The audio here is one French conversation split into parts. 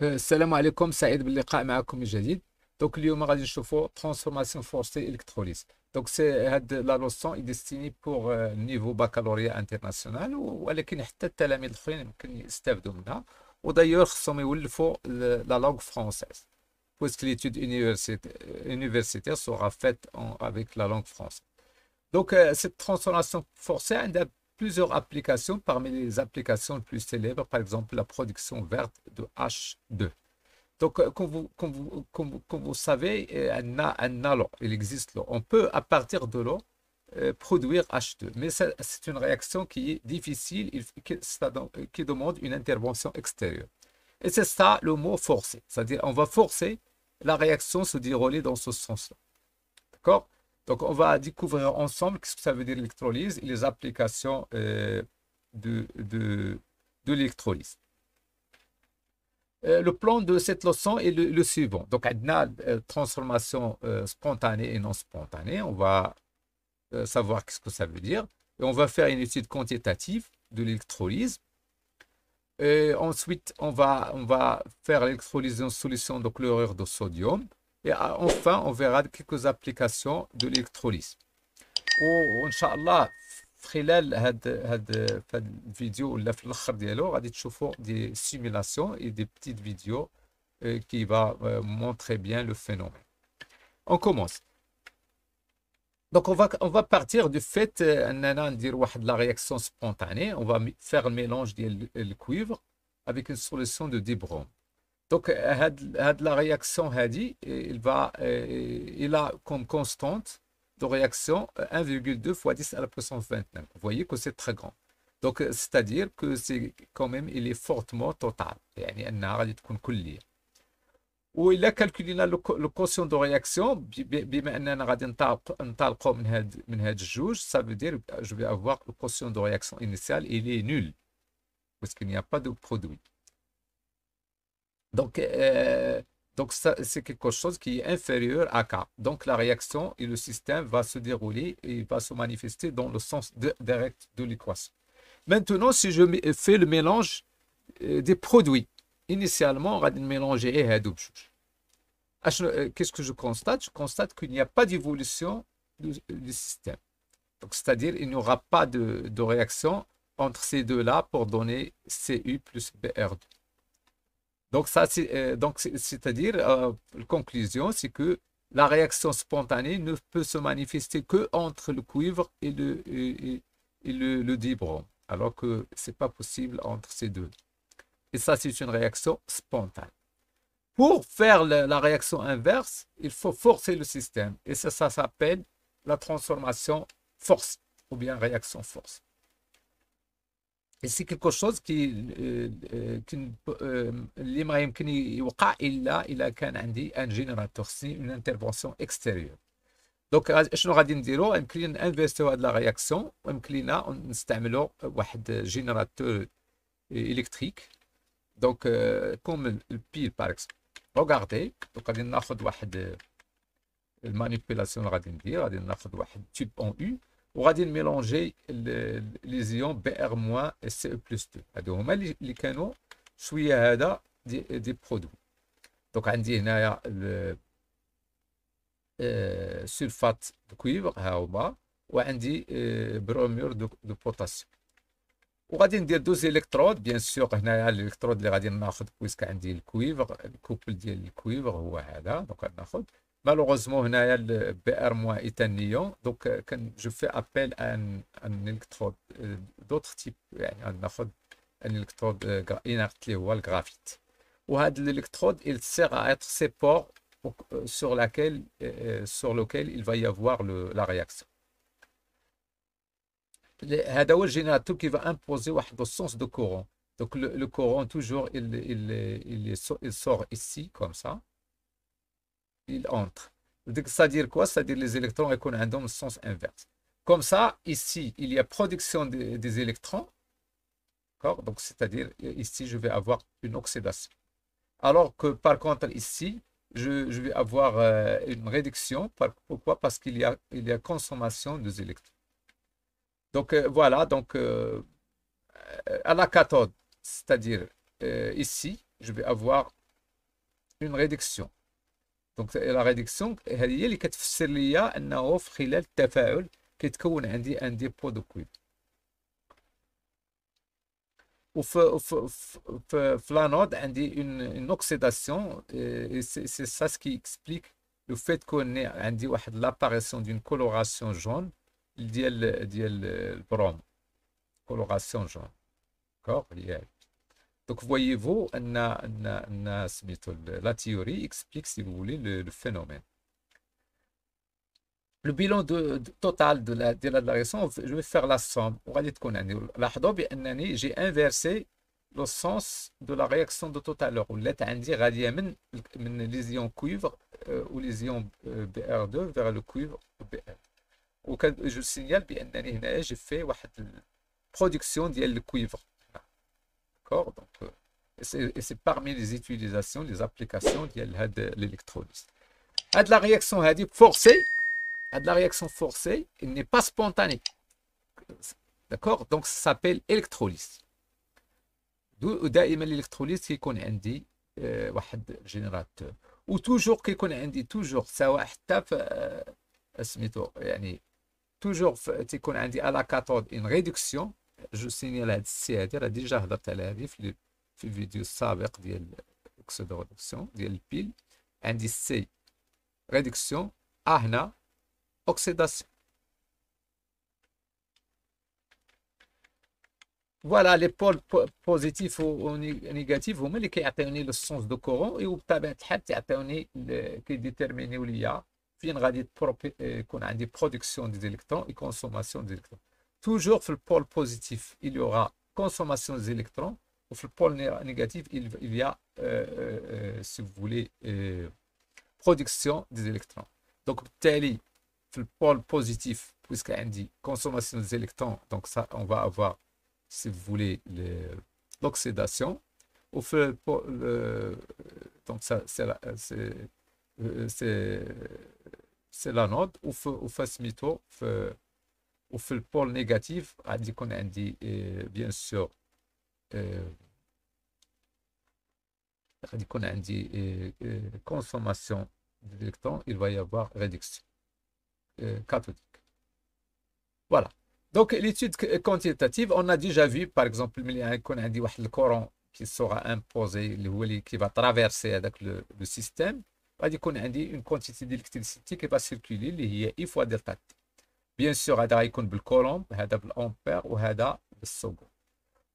السلام عليكم، سعيد باللقاء معكم من جديد. اليوم غادي نشوفوا ترانسفورماسيون فورسي الكتروليز. سي هاد لا لوسون اي ديستيني بور نيفو بكالوريا انترناسيونال، ولكن حتى التلاميذ الاخرين يمكن يستافدوا منها. ودايوغ خصهم يولفوا لا لونغ فرونسيز puisque l'étude universitaire sera faite avec la langue française. Cette transformation forcée a plusieurs applications. Parmi les applications les plus célèbres, par exemple, la production verte de H2. Comme vous savez, il existe l'eau. On peut, à partir de l'eau, produire H2. Mais c'est une réaction qui est difficile, qui demande une intervention extérieure. Et c'est ça le mot forcer. C'est-à-dire, on va forcer la réaction se dérouler dans ce sens-là. D'accord? Donc, on va découvrir ensemble ce que ça veut dire l'électrolyse et les applications de l'électrolyse. Le plan de cette leçon est le suivant. Donc, on a transformation spontanée et non spontanée. On va savoir ce que ça veut dire. Et on va faire une étude quantitative de l'électrolyse. Et ensuite, on va faire l'électrolyse en solution de chlorure de sodium. Et enfin, on verra quelques applications de l'électrolyse. وان شاء الله خلال هاد الفيديو ولا في الاخر ديالو غادي تشوفوا دي سيميلاسيون et des petites vidéos qui va montrer bien le phénomène. On commence. Donc on va partir du fait اننا ندير واحد la réaction spontanée. On va faire le mélange ديال الكويفر avec une solution de dibrome. Donc la réaction هادي il a comme constante de réaction 1,2 fois 10 à la puissance 29. Vous voyez que c'est très grand. Donc, c'est-à-dire que c'est quand même, il est fortement total. يعني أنها غادي تكون كلية. وإلا كالكولينا le quotient de réaction بما أننا غادي ننطلقوا من هاد الجوج, ça veut dire je vais avoir le quotient de réaction initiale, il est nul parce qu'il n'y a pas de produit. Donc, c'est quelque chose qui est inférieur à K. Donc, la réaction et le système va se dérouler et va se manifester dans le sens direct de l'équation. Maintenant, si je fais le mélange des produits, initialement, on va mélanger et qu'est-ce que je constate? Je constate qu'il n'y a pas d'évolution du système. Donc, c'est-à-dire qu'il n'y aura pas de réaction entre ces deux-là pour donner Cu plus Br2. Donc, c'est-à-dire, la conclusion, c'est que la réaction spontanée ne peut se manifester que entre le cuivre et le dibrome, alors que ce n'est pas possible entre ces deux. Et ça, c'est une réaction spontanée. Pour faire la réaction inverse, il faut forcer le système. Et ça s'appelle la transformation force, ou bien réaction force. Et c'est quelque chose اللي ما يمكن يوقع الا كان عندي ان جينيراتور سي اون انترفونسيون اكستيريور. دونك شنو غادي نديرو؟ يمكن لنا انفيرسيو هاد لا رياكسيون ويمكن لنا نستعملو واحد جينيراتور الكتريك. دونك كوم البيل باغ اكزومبل. روغاردي دونك غادي ناخذ واحد المانيبيلاسيون اللي غادي ندير. غادي ناخذ واحد تيب اون يو وغادي نميلونجي لي زيون Br- et Ce+2. هادو هما اللي كانوا شويه هذا دي برودوي. دونك عندي هنايا سلفات دو كويفر ها هما, وعندي بروميور دو بوتاسيوم. وغادي ندير دوز الكترود. بيان سور هنايا الالكترود اللي غادي ناخذ بويسك عندي الكويفر, الكوبل ديال الكويفر هو هذا. دونك غناخذ malheureusement هنايا Br- est un ion. Donc je fais appel à un électrode d'autre type. يعني ناخذ un électrode inerte اللي هو الجرافيت. وهذا الالكترود il sert à être support sur lequel il va y avoir la réaction. هذا هو الجينيراتور qui va imposer واحد sens de courant. Donc le courant toujours il sort ici comme ça. Il entre. C'est-à-dire quoi? C'est-à-dire les électrons يكون عندهم le sens inverse. Comme ça, ici, il y a production des électrons. Donc, c'est-à-dire ici, je vais avoir une oxydation. Alors que par contre, ici, je vais avoir une réduction. Pourquoi? Parce qu'il y a consommation des électrons. Donc, voilà. Donc, à la cathode, c'est-à-dire ici, je vais avoir une réduction. Donc la réduction هي اللي كتفسر لي انه في خلال التفاعل كيتكون عندي ان ديبو دو كويف. وفي لانود عندي une oxydation et c'est ça ce qui explique le fait qu'on ait عندي واحد l'apparition d'une coloration jaune ديال البروم, coloration jaune. D'accord. Donc voyez-vous la théorie explique, si vous voulez, le phénomène. Le bilan total de la réaction, je vais faire la somme. J'ai inversé le sens de la réaction de tout à l'heure. Les ions cuivre ou les ions Br2 vers le cuivre Br. Je signale que j'ai fait une production de cuivre. D'accord. Donc, et c'est parmi les utilisations, les applications de l'électrolyse. La réaction forcée. La réaction forcée, il n'est pas spontanée. D'accord. Donc ça s'appelle électrolyse. D'où l'électrolyse qui يكون عندي واحد générateur. Ou toujours qui يكون عندي toujours سواء حتى في سميتو يعني toujours تيكون عندي à la cathode une réduction. جو سينيال هاد السي هادي راه ديجا هضرت على هادي في الفيديو السابق ديال اكسيد ريدكسيون ديال البيل. عندي السي ريدكسيون هنا oxydation. Voilà, les pôles positifs ou négatifs هما اللي كيعطيوني لو سونس دو كورون وبطبيعه الحال كيعطيوني كيديتيرمينيو ليا فين غادي يكون عندي برودكسيون دي زيليكترون et consommation des électrons. Toujours في البول positif il y aura consommation des électrons ou في البول négatif il y a si vous voulez production des électrons. Donc بالتالي في البول positif puisque عندي consommation des électrons, donc ça on va avoir si vous voulez l'oxydation. Ou في donc ça c'est l'anode. ou في سميتو وفي البول négatif غادي يكون عندي bien sûr غادي يكون عندي consommation d'électrons, il va y avoir réduction cathodique. Voilà. Donc l'étude quantitative, on a déjà vu par exemple il y a un courant qui sera imposé, qui va traverser avec le système. غادي يكون عندي une quantité d'électricité qui va circuler اللي هي I fois delta T. Bien sûr هذا غيكون بالكولومب, هذا بالامبير وهذا بالسكون.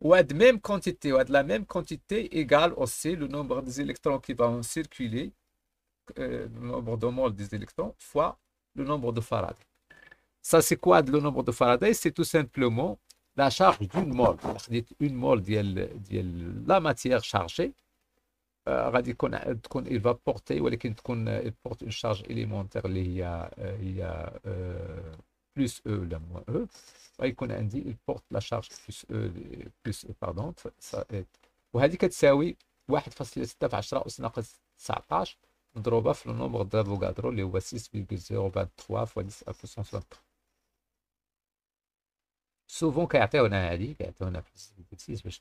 وهاد même quantité وهاد la même quantité égale aussi le nombre des électrons qui vont circuler, le nombre de moles des électrons fois le nombre de Faraday. Ça c'est quoi le nombre de Faraday? C'est tout simplement la charge d'une mole. Une mole ديال la matière chargée غادي يكون il va porter ولكن تكون il porte une charge élémentaire اللي هي plus E ولا moins E. غيكون عندي il porte la charge plus E pardon. وهذه كتساوي 1.6 في 10 أس ناقص 19 مضروبة في النومبر د افوغادرو اللي هو 6.023 fois 10 à puissance 23. Souvent كيعطيونا هذه كيعطيونا في 6 باش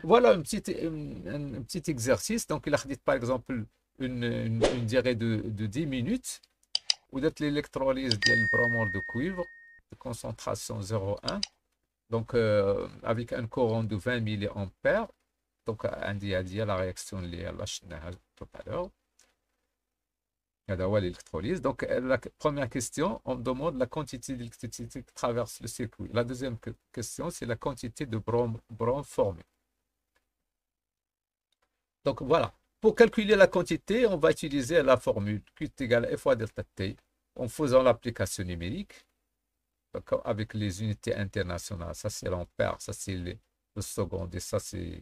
Voilà un petit exercice. Donc, il a dit par exemple une durée de 10 minutes. Ou d'être l'électrolyse du bromure de cuivre de concentration 0,1. Donc, avec un courant de 20 mA. Donc, on dit la réaction liée à la tout à l'heure. L'électrolyse. Donc, la première question, on demande la quantité d'électricité qui traverse le circuit. La deuxième question, c'est la quantité de brome formée. Donc voilà, pour calculer la quantité, on va utiliser la formule Q est égal à F fois delta T en faisant l'application numérique avec les unités internationales. Ça c'est l'ampère, ça c'est le seconde et ça c'est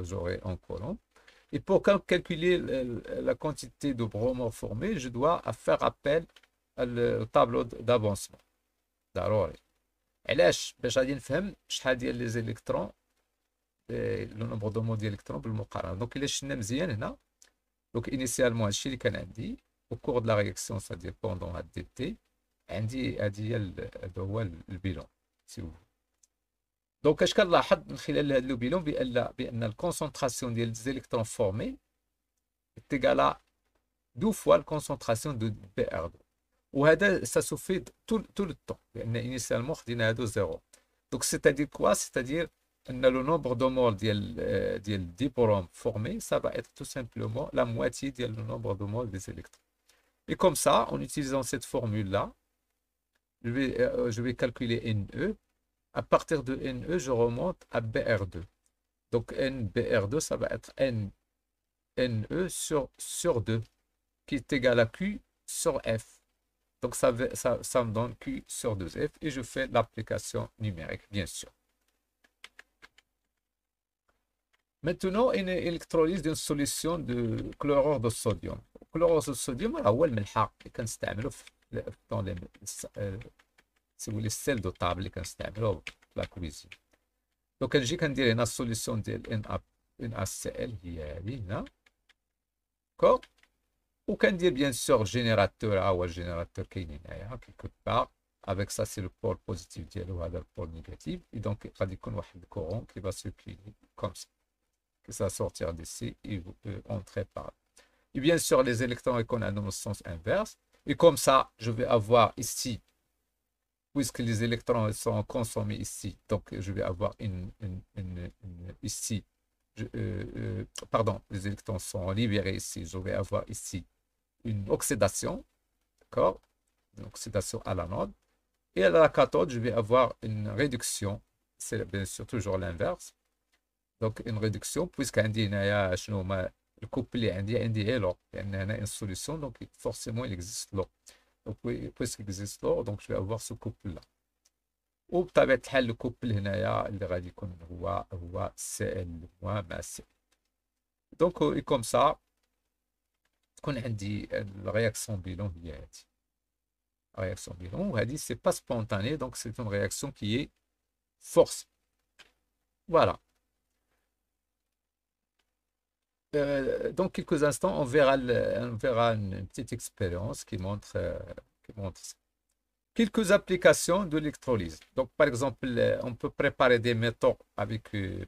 j'aurai en courant. Et pour calculer la quantité de bromure formée, je dois faire appel au tableau d'avancement. ضروري. علاش باش غادي نفهم شحال ديال لي زيليكترون لو نومبر دو مول ديال الكترون بالمقارنه. دونك الا شفنا مزيان هنا دونك انيسيالمون هادشي اللي كان عندي او كور دو لا رياكسيون سادير بوندون هاد دي تي عندي هادي هذا هو البيلون سي فو. دونك اش كنلاحظ من خلال هاد لو بيلون بان الكونسونطراسيون ديال الزيليكترون فورمي est égal à 2 fois la concentration de BR2. وهذا ça se fait tout le temps. Initialement, خدينا هادو 0. Donc, c'est-à-dire quoi? C'est-à-dire que le nombre de moles ديال diporum formé, ça va être tout simplement la moitié du nombre de moles des électrons. Et comme ça, en utilisant cette formule-là, je vais calculer NE. À partir de NE, je remonte à BR2. Donc, NBR2, ça va être NE sur 2, qui est égal à Q sur F. Donc, ça me donne Q sur 2F et je fais l'application numérique, bien sûr. Maintenant, une électrolyse d'une solution de chlorure de sodium. Chlorure de sodium, هو الملحة اللي كنستعملو dans les سي السيل دو طابل اللي كنستعملوه في لا كويزين. دونك كنجي كندير هنا السوليسيون ديال ان ا سي ال هي هذه هنا. داكوغ. وكندير بيان سور جينيراتور، ها هو الجينيراتور كاين هنايا كيكو بار. افيك سا سي لو بول بوزيتيف ديالو، هذا البول نيجاتيف. اي دونك غادي يكون واحد الكورون كي با سيركيلي كوم سا. Que ça va sortir d'ici et entrer par là. Et bien sûr, les électrons ils ont le sens inverse. Et comme ça, je vais avoir ici, puisque les électrons sont consommés ici, donc je vais avoir ici, pardon, les électrons sont libérés ici, je vais avoir ici une oxydation, d'accord? Une oxydation à l'anode. Et à la cathode, je vais avoir une réduction, c'est bien sûr toujours l'inverse. Donc une réduction, puisqu'عندي هنايا شنو هما الكوبل اللي عندي هي لو، لان هنا une solution donc forcément il existe l'eau. Donc puisqu'il existe l'eau, donc je vais avoir ce couple là. وبطبيعة الحال الكوبل هنايا اللي غادي يكون هو CL- مع C. Donc comme ça تكون عندي الرياكسيون بيلون هي هذه. الرياكسيون بيلون وهذه c'est pas spontané, donc c'est une réaction qui est forcée. Voilà. Dans quelques instants, on verra une petite expérience qui montre ça. Quelques applications de l'électrolyse. Donc, par exemple, on peut préparer des métaux avec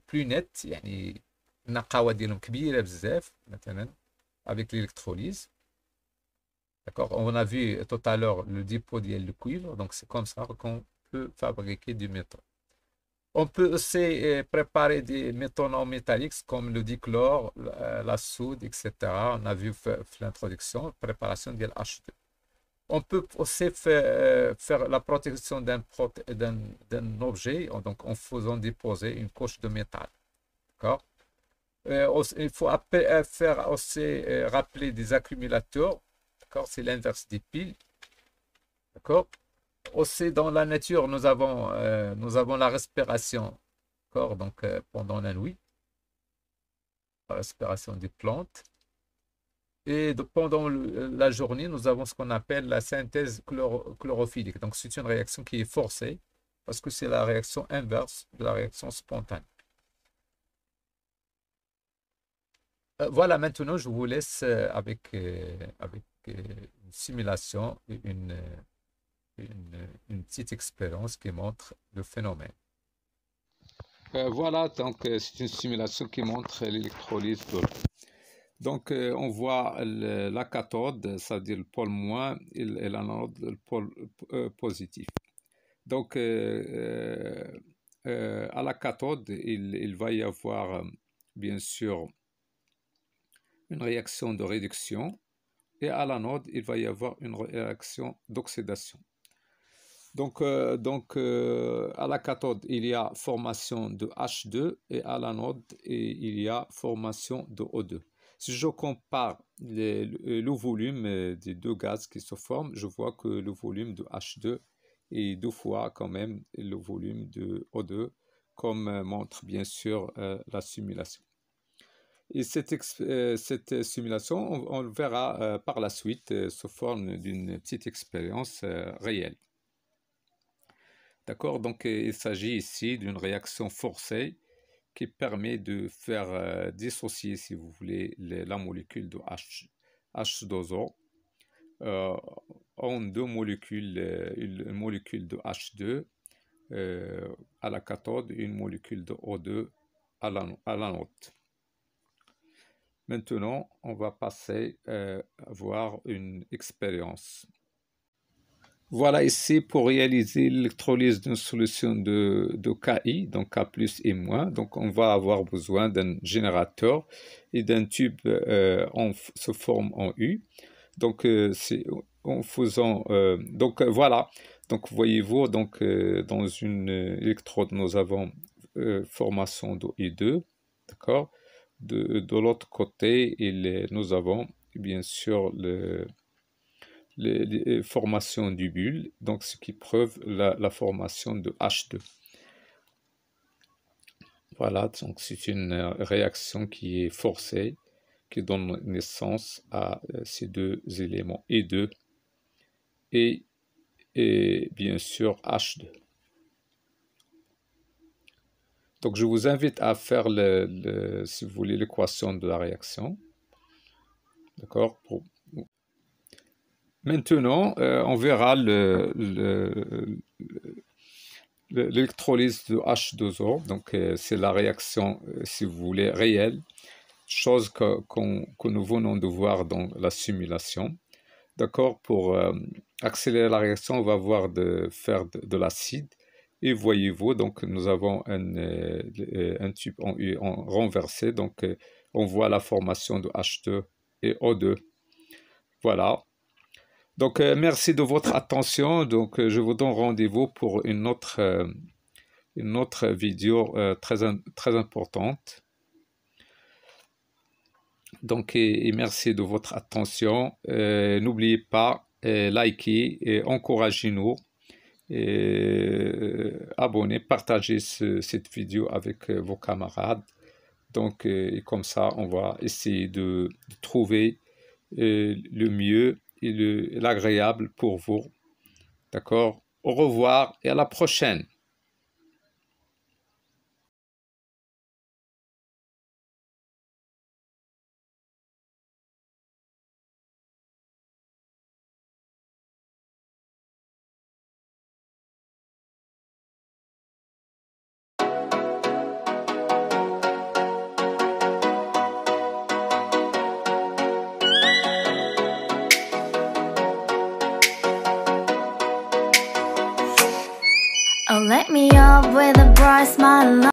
plus net, يعني النقاوة ديالهم كبيرة بزاف مثلا avec l'électrolyse. D'accord? On a vu tout à l'heure le dépôt ديال le cuivre, donc c'est comme ça qu'on peut fabriquer du métaux. On peut aussi préparer des métaux non métalliques comme le dichlore, la soude, etc. On a vu l'introduction, préparation de H2. On peut aussi faire la protection d'un objet donc en faisant déposer une couche de métal. D'accord? Il faut faire aussi rappeler des accumulateurs. D'accord? C'est l'inverse des piles. D'accord? Aussi, dans la nature, nous avons la respiration, donc pendant la nuit, la respiration des plantes. Et pendant la journée, nous avons ce qu'on appelle la synthèse chlorophyllique. Donc, c'est une réaction qui est forcée parce que c'est la réaction inverse de la réaction spontanée. Voilà, maintenant, je vous laisse avec une simulation et une petite expérience qui montre le phénomène. Voilà, donc c'est une simulation qui montre l'électrolyse de l'eau. Donc on voit la cathode, c'est-à-dire le pôle moins, et l'anode, le pôle positif. Donc à la cathode, il va y avoir bien sûr une réaction de réduction, et à l'anode, il va y avoir une réaction d'oxydation. Donc, à la cathode, il y a formation de H2 et à l'anode, il y a formation de O2. Si je compare le volume des deux gaz qui se forment, je vois que le volume de H2 est 2 fois quand même le volume de O2, comme montre bien sûr la simulation. Et cette simulation, on le verra par la suite sous forme d'une petite expérience réelle. D'accord? Donc, il s'agit ici d'une réaction forcée qui permet de faire dissocier, si vous voulez, la molécule de H2O en deux molécules, une molécule de H2 à la cathode et une molécule de O2 à l'anode. Maintenant, on va passer à voir une expérience. Voilà ici pour réaliser l'électrolyse d'une solution de KI, donc K plus et moins. Donc on va avoir besoin d'un générateur et d'un tube se forme en U. Donc c'est en faisant voilà. Donc voyez-vous, donc dans une électrode nous avons formation de I2, d'accord. De l'autre côté, nous avons bien sûr les formations du bulle, donc ce qui prouve la formation de H2. Voilà, donc c'est une réaction qui est forcée, qui donne naissance à ces deux éléments E2 et bien sûr H2. Donc je vous invite à faire, si vous voulez, l'équation de la réaction. D'accord. Maintenant, on verra l'électrolyse de H2O. Donc c'est la réaction, si vous voulez, réelle, chose que nous venons de voir dans la simulation. D'accord. Pour accélérer la réaction, on va faire de l'acide. Et voyez-vous, donc nous avons un tube en renversé, donc on voit la formation de H2 et O2. Voilà. Donc merci de votre attention. Donc je vous donne rendez-vous pour une autre vidéo très importante. Donc et merci de votre attention. N'oubliez pas liker et encouragez-nous. Abonnez, partagez cette vidéo avec vos camarades. Donc, et comme ça, on va essayer de trouver le mieux et l'agréable pour vous. D'accord? Au revoir et à la prochaine. Oh, let me up with a bright smile.